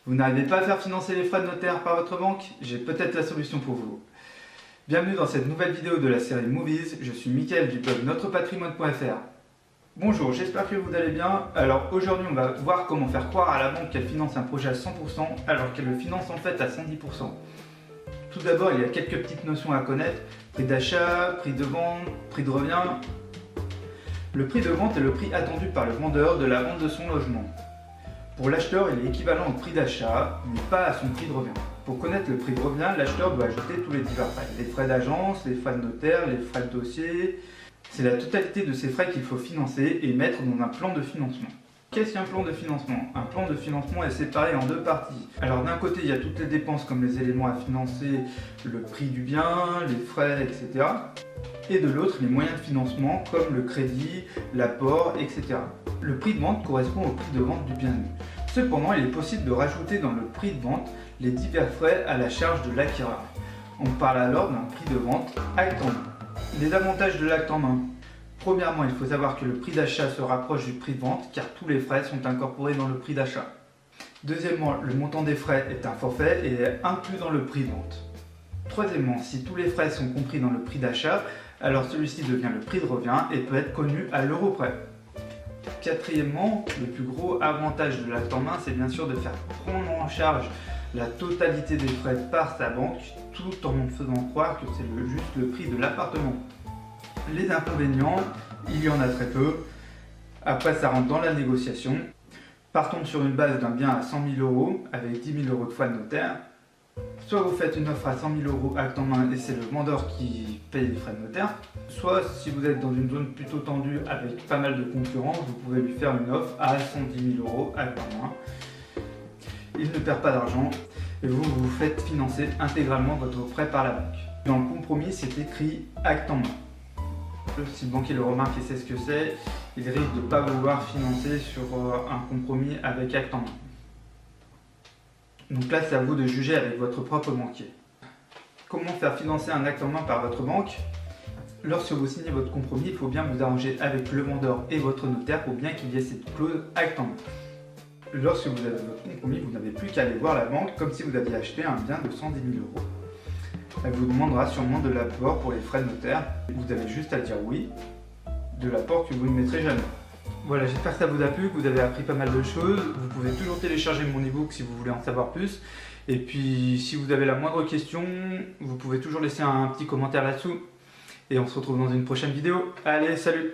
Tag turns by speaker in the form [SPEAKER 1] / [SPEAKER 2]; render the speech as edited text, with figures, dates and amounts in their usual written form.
[SPEAKER 1] Vous n'arrivez pas à faire financer les frais de notaire par votre banque? J'ai peut-être la solution pour vous. Bienvenue dans cette nouvelle vidéo de la série Movies, je suis Mickaël du blog notrepatrimoine.fr. Bonjour, j'espère que vous allez bien. Alors aujourd'hui on va voir comment faire croire à la banque qu'elle finance un projet à 100% alors qu'elle le finance en fait à 110%. Tout d'abord il y a quelques petites notions à connaître. Prix d'achat, prix de vente, prix de revient. Le prix de vente est le prix attendu par le vendeur de la vente de son logement. Pour l'acheteur, il est équivalent au prix d'achat, mais pas à son prix de revient. Pour connaître le prix de revient, l'acheteur doit ajouter tous les divers frais. Les frais d'agence, les frais de notaire, les frais de dossier. C'est la totalité de ces frais qu'il faut financer et mettre dans un plan de financement. Qu'est-ce qu'un plan de financement? Un plan de financement est séparé en deux parties. Alors d'un côté, il y a toutes les dépenses comme les éléments à financer, le prix du bien, les frais, etc. Et de l'autre, les moyens de financement comme le crédit, l'apport, etc. Le prix de vente correspond au prix de vente du bien nu. Cependant, il est possible de rajouter dans le prix de vente les divers frais à la charge de l'acquéreur. On parle alors d'un prix de vente acte en main. Les avantages de l'acte en main. Premièrement, il faut savoir que le prix d'achat se rapproche du prix de vente car tous les frais sont incorporés dans le prix d'achat. Deuxièmement, le montant des frais est un forfait et est inclus dans le prix de vente. Troisièmement, si tous les frais sont compris dans le prix d'achat, alors celui-ci devient le prix de revient et peut être connu à l'euro près. Quatrièmement, le plus gros avantage de l'acte en main, c'est bien sûr de faire prendre en charge la totalité des frais par sa banque, tout en faisant croire que c'est juste le prix de l'appartement. Les inconvénients, il y en a très peu. Après, ça rentre dans la négociation. Partons sur une base d'un bien à 100 000 € avec 10 000 € de frais de notaire. Soit vous faites une offre à 100 000 € acte en main et c'est le vendeur qui paye les frais de notaire. Soit si vous êtes dans une zone plutôt tendue avec pas mal de concurrence, vous pouvez lui faire une offre à 110 000 € acte en main. Il ne perd pas d'argent et vous faites financer intégralement votre prêt par la banque. Dans le compromis, c'est écrit acte en main. Si le banquier le remarque et sait ce que c'est, il risque de ne pas vouloir financer sur un compromis avec acte en main. Donc là, c'est à vous de juger avec votre propre banquier. Comment faire financer un acte en main par votre banque? Lorsque vous signez votre compromis, il faut bien vous arranger avec le vendeur et votre notaire pour bien qu'il y ait cette clause acte en main. Lorsque vous avez votre compromis, vous n'avez plus qu'à aller voir la banque comme si vous aviez acheté un bien de 110 000 €. Elle vous demandera sûrement de l'apport pour les frais de notaire. Vous avez juste à dire oui, de l'apport que vous ne mettrez jamais. Voilà, j'espère que ça vous a plu, que vous avez appris pas mal de choses. Vous pouvez toujours télécharger mon ebook si vous voulez en savoir plus. Et puis, si vous avez la moindre question, vous pouvez toujours laisser un petit commentaire là-dessous. Et on se retrouve dans une prochaine vidéo. Allez, salut!